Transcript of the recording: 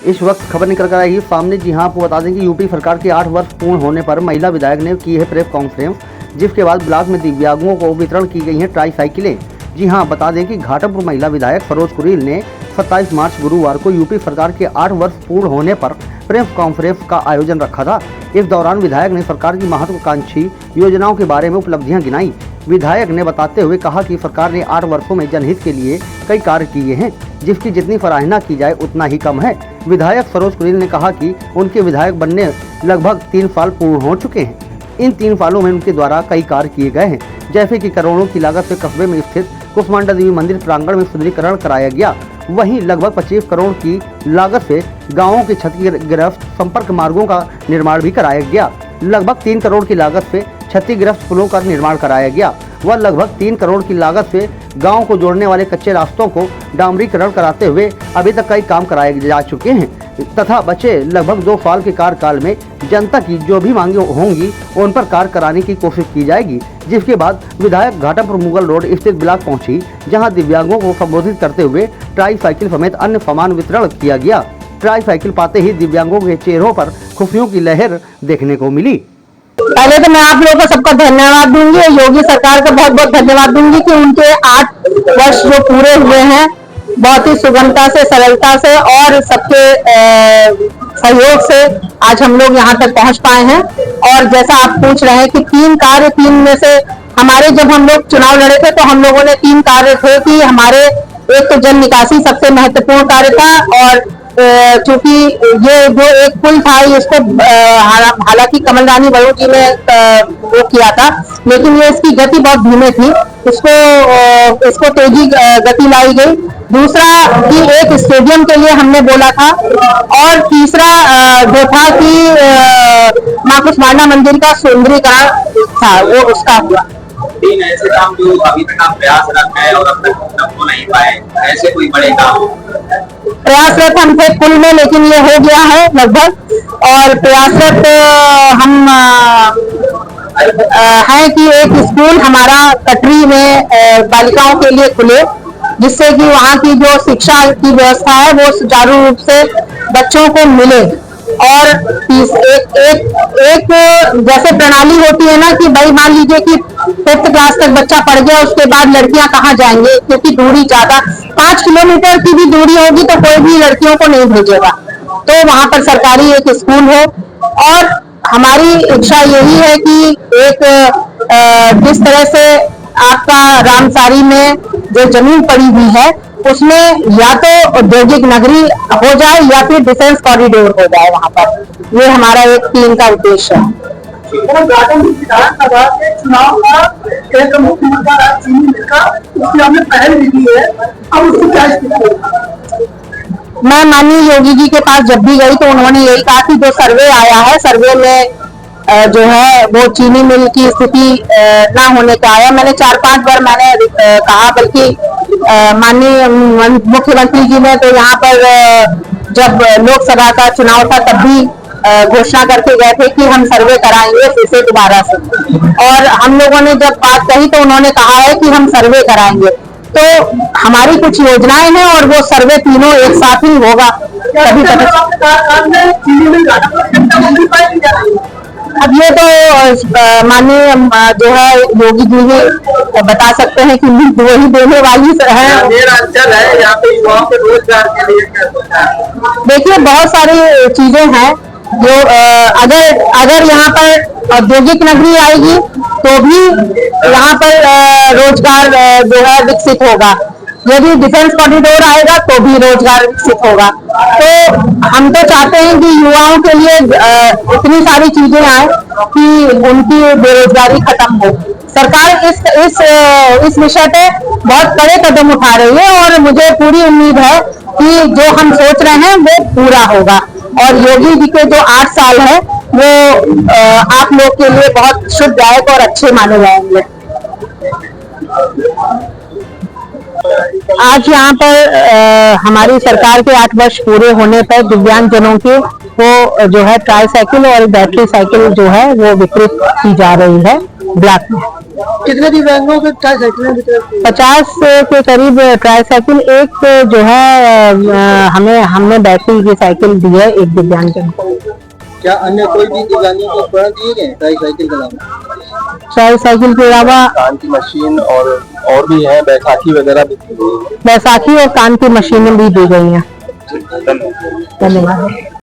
इस वक्त खबर निकल कर आई है सामने। जी हां, आपको बता दें कि यूपी सरकार के 8 वर्ष पूर्ण होने पर महिला विधायक ने की है प्रेस कॉन्फ्रेंस, जिसके बाद ब्लॉक में दिव्यांगों को वितरण की गई हैं ट्राई साइकिलें। जी हां, बता दें कि घाटमपुर महिला विधायक सरोज कुरील ने 27 मार्च गुरुवार को यूपी सरकार के 8 वर्ष पूर्ण होने पर प्रेस कॉन्फ्रेंस का आयोजन रखा था। इस दौरान विधायक ने सरकार की महत्वाकांक्षी योजनाओं के बारे में उपलब्धियां गिनाई। विधायक ने बताते हुए कहा कि सरकार ने 8 वर्षों में जनहित के लिए कई कार्य किए हैं, जिसकी जितनी सराहना की जाए उतना ही कम है। विधायक सरोज कुरील ने कहा कि उनके विधायक बनने लगभग 3 साल पूर्ण हो चुके हैं। इन 3 सालों में उनके द्वारा कई कार्य किए गए हैं, जैसे कि करोड़ों की लागत से कस्बे में स्थित कुसमांडा देवी मंदिर प्रांगण में सुंदरीकरण कराया गया। वहीं लगभग 25 करोड़ की लागत से गाँवों के क्षतिग्रस्त संपर्क मार्गों का निर्माण भी कराया गया। लगभग 3 करोड़ की लागत से क्षतिग्रस्त पुलों का निर्माण कराया गया व लगभग 3 करोड़ की लागत से गांव को जोड़ने वाले कच्चे रास्तों को डामरीकरण कराते हुए अभी तक कई काम कराए जा चुके हैं तथा बचे लगभग 2 साल के कार्यकाल में जनता की जो भी मांगे होंगी उन पर कार्य कराने की कोशिश की जाएगी। जिसके बाद विधायक घाटमपुर मुगल रोड स्थित ब्लॉक पहुंची, जहां दिव्यांगों को संबोधित करते हुए ट्राई साइकिल समेत अन्य सामान वितरण किया गया। ट्राई साइकिल पाते ही दिव्यांगों के चेहरों पर खुशियों की लहर देखने को मिली। पहले तो मैं आप लोगों को सबका धन्यवाद दूंगी, योगी सरकार का बहुत बहुत धन्यवाद दूंगी कि उनके 8 वर्ष जो पूरे हुए हैं बहुत ही सुगमता से, सरलता से और सबके सहयोग से आज हम लोग यहाँ तक पहुँच पाए हैं। और जैसा आप पूछ रहे हैं कि 3 कार्य, 3 में से हमारे जब हम लोग चुनाव लड़े थे तो हम लोगों ने 3 कार्य थे कि हमारे एक तो जल निकासी सबसे महत्वपूर्ण कार्य था और चूंकि ये जो एक पुल था इसको हालांकि कमल रानी बड़ू जी ने वो किया था, लेकिन ये इसकी गति बहुत धीमे थी, इसको तेजी गति लाई गई। दूसरा कि एक स्टेडियम के लिए हमने बोला था और तीसरा जो था कि मां कुसमांडा मंदिर का सुंदरीकरण था, वो उसका हुआ। 3 ऐसे काम जो अभी तक आप प्रयास रखा है और अब तक हो नहीं पाए, ऐसे कोई बड़े काम? प्रयासरत हम थे कुल में, लेकिन ये हो गया है लगभग। और प्रयासरत हम है कि एक स्कूल हमारा कटरी में बालिकाओं के लिए खुले, जिससे कि वहाँ की जो शिक्षा की व्यवस्था है वो सुचारू रूप से बच्चों को मिले। और एक जैसे प्रणाली होती है ना कि भाई मान लीजिए कि 5th क्लास तक बच्चा पढ़ गया, उसके बाद लड़कियां कहाँ जाएंगे, क्योंकि दूरी ज्यादा 5 किलोमीटर की भी दूरी होगी तो कोई भी लड़कियों को नहीं भेजेगा, तो वहां पर सरकारी एक स्कूल हो। और हमारी इच्छा यही है कि एक जिस तरह से आपका रामसारी में जो जमीन पड़ी हुई है उसमें या तो औद्योगिक नगरी हो जाए या फिर डिफेंस कॉरिडोर हो जाए वहां पर। ये हमारा एक 3 का उद्देश्य है। चुनाव का एक मुख्य मुद्दा चीनी मिल का, उसकी हमने पहल भी की है, अब उसकी क्या स्थिति है? मैं माननीय योगी जी के पास जब भी गई तो उन्होंने यही कहा कि जो सर्वे आया है, सर्वे में जो है वो चीनी मिल की स्थिति ना होने का आया। मैंने 4-5 बार मैंने कहा, बल्कि माननीय मुख्यमंत्री जी ने तो यहाँ पर जब लोकसभा का चुनाव था तब भी घोषणा करके गए थे कि हम सर्वे कराएंगे फिर से दोबारा से। और हम लोगों ने जब बात कही तो उन्होंने कहा है कि हम सर्वे कराएंगे। तो हमारी कुछ योजनाएं हैं और वो सर्वे तीनों एक साथ ही होगा, तभी अब ये तो माननीय जो है योगी जी ही बता सकते हैं कि वही देने वाली है। अंचल है यहाँ पे युवाओं के रोजगार के लिए क्या सोचा है? देखिए बहुत सारी चीजें हैं जो अगर यहाँ पर औद्योगिक नगरी आएगी तो भी यहाँ पर रोजगार जो है विकसित होगा, यदि डिफेंस कॉरिडोर आएगा तो भी रोजगार विकसित होगा। तो हम तो चाहते हैं कि युवाओं के लिए इतनी सारी चीजें आए कि उनकी बेरोजगारी खत्म हो। सरकार इस विषय पे बहुत बड़े कदम उठा रही है और मुझे पूरी उम्मीद है कि जो हम सोच रहे हैं वो पूरा होगा। और योगी जी के जो 8 साल है वो आप लोग के लिए बहुत शुभदायक और अच्छे माने जाएंगे। आज यहाँ पर हमारी सरकार के 8 वर्ष पूरे होने पर दिव्यांग जनों के वो जो है ट्राई साइकिल और बैटरी साइकिल जो है वो वितरित की जा रही है ब्लॉक में। कितने दिव्यांगों के ट्राईसाइकिलें वितरित की? 50 के करीब ट्राईसाइकिल, एक जो है हमने बैटरी की साइकिल दी है एक दिव्यांगजन को। क्या अन्य कोई भी दिव्यांगों को उपकरण दिए गए ट्राईसाइकिल के अलावा? ट्राईसाइकिल के अलावा कान की मशीन और भी है, बैसाखी वगैरह भी दी गई है। बैसाखी और कान की मशीनें भी दी गई हैं। धन्यवाद। धन्यवाद।